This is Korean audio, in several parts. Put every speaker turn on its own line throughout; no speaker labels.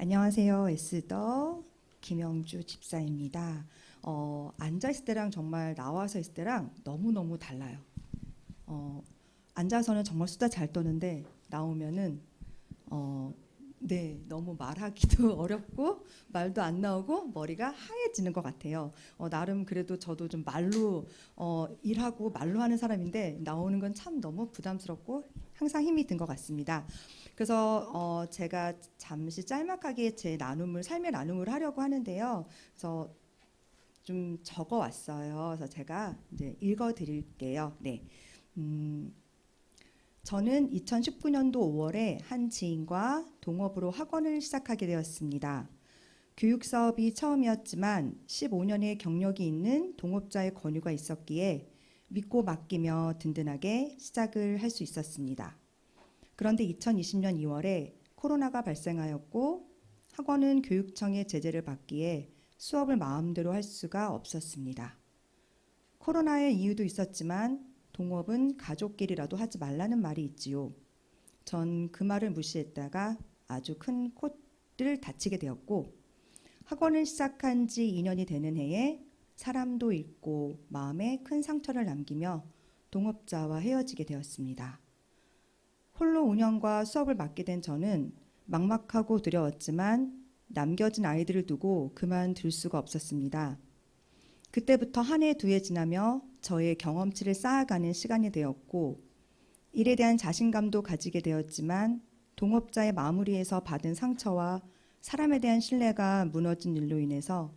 안녕하세요. 에스더 김영주 집사입니다. 앉아있을 때랑 정말 나와서 있을 때랑 너무너무 달라요. 앉아서는 정말 수다 잘 떠는데 나오면은 네, 너무 말하기도 어렵고 말도 안 나오고 머리가 하얘지는 것 같아요. 나름 그래도 저도 좀 말로 일하고 말로 하는 사람인데 나오는 건 참 너무 부담스럽고 항상 힘이 든 것 같습니다. 그래서 제가 잠시 짤막하게 제 삶의 나눔을 하려고 하는데요. 그래서 좀 적어 왔어요. 그래서 제가 이제 읽어 드릴게요. 네. 저는 2019년도 5월에 한 지인과 동업으로 학원을 시작하게 되었습니다. 교육 사업이 처음이었지만 15년의 경력이 있는 동업자의 권유가 있었기에 믿고 맡기며 든든하게 시작을 할 수 있었습니다. 그런데 2020년 2월에 코로나가 발생하였고 학원은 교육청의 제재를 받기에 수업을 마음대로 할 수가 없었습니다. 코로나의 이유도 있었지만 동업은 가족끼리라도 하지 말라는 말이 있지요. 전 그 말을 무시했다가 아주 큰 코를 다치게 되었고 학원을 시작한 지 2년이 되는 해에 사람도 잃고 마음에 큰 상처를 남기며 동업자와 헤어지게 되었습니다. 홀로 운영과 수업을 맡게 된 저는 막막하고 두려웠지만 남겨진 아이들을 두고 그만둘 수가 없었습니다. 그때부터 한 해, 두 해 지나며 저의 경험치를 쌓아가는 시간이 되었고 일에 대한 자신감도 가지게 되었지만 동업자의 마무리에서 받은 상처와 사람에 대한 신뢰가 무너진 일로 인해서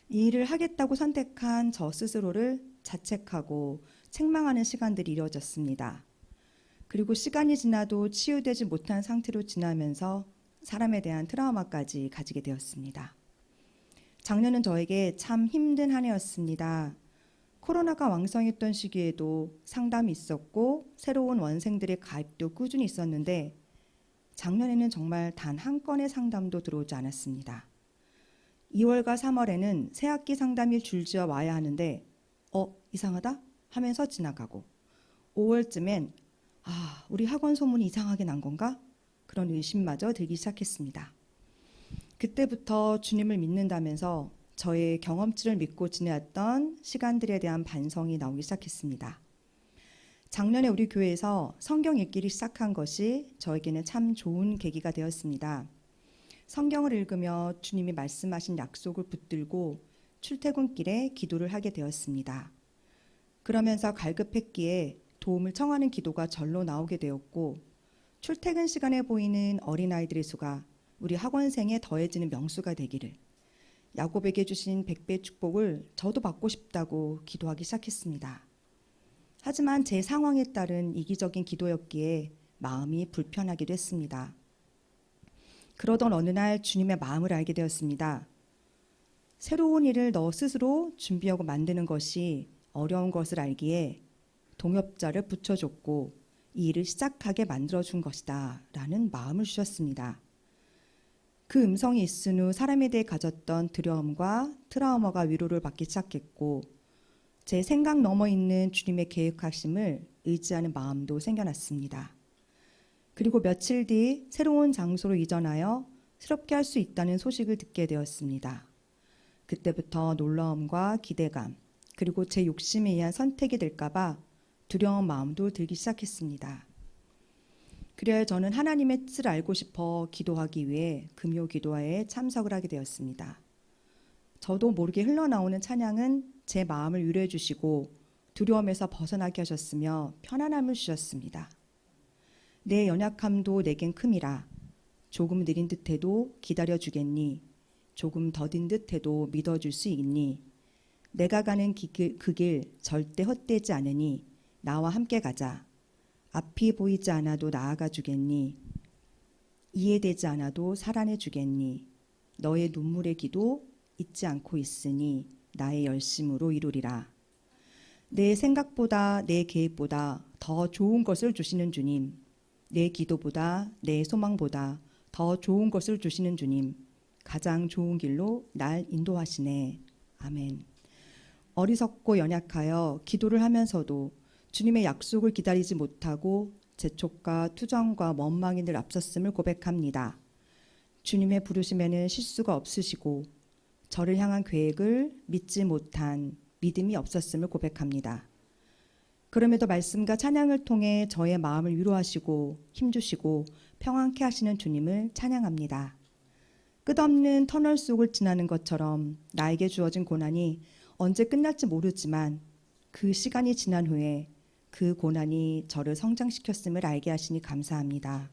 이 일을 하겠다고 선택한 저 스스로를 자책하고 책망하는 시간들이 이루어졌습니다. 그리고 시간이 지나도 치유되지 못한 상태로 지나면서 사람에 대한 트라우마까지 가지게 되었습니다. 작년은 저에게 참 힘든 한 해였습니다. 코로나가 왕성했던 시기에도 상담이 있었고 새로운 원생들의 가입도 꾸준히 있었는데 작년에는 정말 단 한 건의 상담도 들어오지 않았습니다. 2월과 3월에는 새학기 상담이 줄지어 와야 하는데 이상하다? 하면서 지나가고 5월쯤엔 우리 학원 소문이 이상하게 난 건가? 그런 의심마저 들기 시작했습니다. 그때부터 주님을 믿는다면서 저의 경험치를 믿고 지내왔던 시간들에 대한 반성이 나오기 시작했습니다. 작년에 우리 교회에서 성경 읽기를 시작한 것이 저에게는 참 좋은 계기가 되었습니다. 성경을 읽으며 주님이 말씀하신 약속을 붙들고 출퇴근길에 기도를 하게 되었습니다. 그러면서 갈급했기에 도움을 청하는 기도가 절로 나오게 되었고 출퇴근 시간에 보이는 어린아이들의 수가 우리 학원생에 더해지는 명수가 되기를 야곱에게 주신 100배의 축복을 저도 받고 싶다고 기도하기 시작했습니다. 하지만 제 상황에 따른 이기적인 기도였기에 마음이 불편하기도 했습니다. 그러던 어느 날 주님의 마음을 알게 되었습니다. 새로운 일을 너 스스로 준비하고 만드는 것이 어려운 것을 알기에 동업자를 붙여줬고 이 일을 시작하게 만들어준 것이다 라는 마음을 주셨습니다. 그 음성이 있은 후 사람에 대해 가졌던 두려움과 트라우마가 위로를 받기 시작했고 제 생각 넘어 있는 주님의 계획하심을 의지하는 마음도 생겨났습니다. 그리고 며칠 뒤 새로운 장소로 이전하여 새롭게 할 수 있다는 소식을 듣게 되었습니다. 그때부터 놀라움과 기대감 그리고 제 욕심에 의한 선택이 될까봐 두려운 마음도 들기 시작했습니다. 그래야 저는 하나님의 뜻을 알고 싶어 기도하기 위해 금요 기도회에 참석을 하게 되었습니다. 저도 모르게 흘러나오는 찬양은 제 마음을 위로해 주시고 두려움에서 벗어나게 하셨으며 편안함을 주셨습니다. 내 연약함도 내겐 큼이라 조금 느린 듯해도 기다려주겠니 조금 더딘 듯해도 믿어줄 수 있니 내가 가는 그 길 절대 헛되지 않으니 나와 함께 가자. 앞이 보이지 않아도 나아가 주겠니? 이해되지 않아도 살아내 주겠니? 너의 눈물의 기도 잊지 않고 있으니 나의 열심으로 이루리라. 내 생각보다 내 계획보다 더 좋은 것을 주시는 주님, 내 기도보다 내 소망보다 더 좋은 것을 주시는 주님, 가장 좋은 길로 날 인도하시네. 아멘. 어리석고 연약하여 기도를 하면서도 주님의 약속을 기다리지 못하고 재촉과 투정과 원망이 늘 앞섰음을 고백합니다. 주님의 부르심에는 실수가 없으시고 저를 향한 계획을 믿지 못한 믿음이 없었음을 고백합니다. 그럼에도 말씀과 찬양을 통해 저의 마음을 위로하시고 힘주시고 평안케 하시는 주님을 찬양합니다. 끝없는 터널 속을 지나는 것처럼 나에게 주어진 고난이 언제 끝날지 모르지만 그 시간이 지난 후에 그 고난이 저를 성장시켰음을 알게 하시니 감사합니다.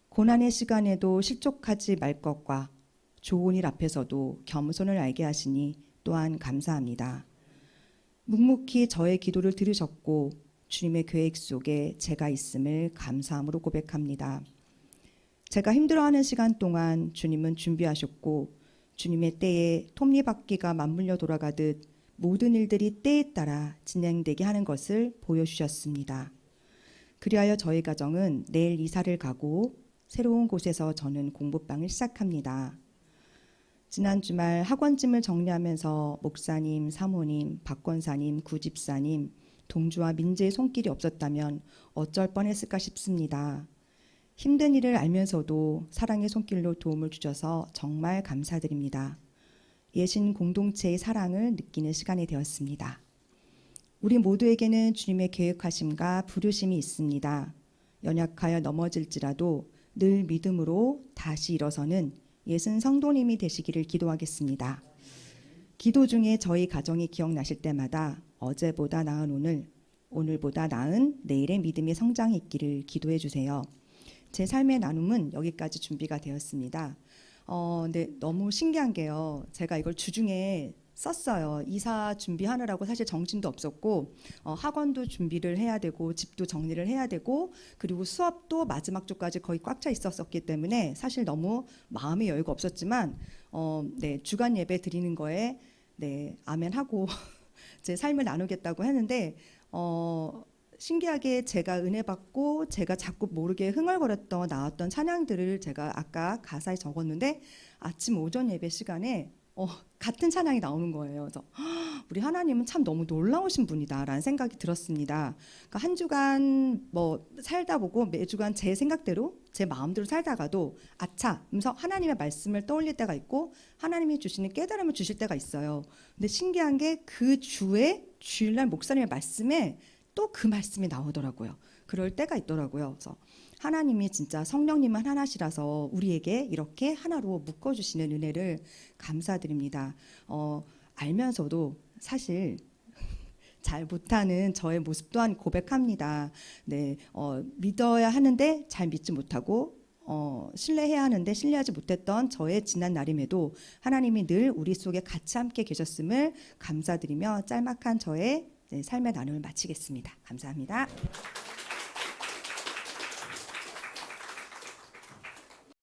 고난의 시간에도 실족하지 말 것과 좋은 일 앞에서도 겸손을 알게 하시니 또한 감사합니다. 묵묵히 저의 기도를 들으셨고 주님의 계획 속에 제가 있음을 감사함으로 고백합니다. 제가 힘들어하는 시간 동안 주님은 준비하셨고 주님의 때에 톱니바퀴가 맞물려 돌아가듯 모든 일들이 때에 따라 진행되게 하는 것을 보여주셨습니다. 그리하여 저희 가정은 내일 이사를 가고 새로운 곳에서 저는 공부방을 시작합니다. 지난 주말 학원짐을 정리하면서 목사님, 사모님, 박권사님, 구집사님, 동주와 민재의 손길이 없었다면 어쩔 뻔했을까 싶습니다. 힘든 일을 알면서도 사랑의 손길로 도움을 주셔서 정말 감사드립니다. 예신 공동체의 사랑을 느끼는 시간이 되었습니다. 우리 모두에게는 주님의 계획하심과 부르심이 있습니다. 연약하여 넘어질지라도 늘 믿음으로 다시 일어서는 예순 성도님이 되시기를 기도하겠습니다. 기도 중에 저희 가정이 기억나실 때마다 어제보다 나은 오늘, 오늘보다 나은 내일의 믿음의 성장이 있기를 기도해 주세요. 제 삶의 나눔은 여기까지 준비가 되었습니다. 근데 너무 신기한 게요. 제가 이걸 주중에 썼어요. 이사 준비하느라고 사실 정신도 없었고 학원도 준비를 해야 되고 집도 정리를 해야 되고 그리고 수업도 마지막 주까지 거의 꽉 차 있었기 때문에 사실 너무 마음의 여유가 없었지만 네, 주간 예배 드리는 거에 네, 아멘하고 제 삶을 나누겠다고 했는데 신기하게 제가 은혜 받고 제가 자꾸 모르게 흥얼거렸던 나왔던 찬양들을 제가 아까 가사에 적었는데 아침 오전 예배 시간에 같은 찬양이 나오는 거예요. 그래서 우리 하나님은 참 너무 놀라우신 분이다라는 생각이 들었습니다. 그러니까 한 주간 뭐 살다 보고 매주간 제 생각대로 제 마음대로 살다가도 아차 하면서 하나님의 말씀을 떠올릴 때가 있고 하나님이 주시는 깨달음을 주실 때가 있어요. 근데 신기한 게 그 주에 주일날 목사님의 말씀에 또 그 말씀이 나오더라고요. 그럴 때가 있더라고요. 그래서 하나님이 진짜 성령님만 하나시라서 우리에게 이렇게 하나로 묶어주시는 은혜를 감사드립니다. 알면서도 사실 잘 못하는 저의 모습 또한 고백합니다. 네, 믿어야 하는데 잘 믿지 못하고 신뢰해야 하는데 신뢰하지 못했던 저의 지난 날임에도 하나님이 늘 우리 속에 같이 함께 계셨음을 감사드리며 짤막한 저의 삶의 나눔을 마치겠습니다. 감사합니다.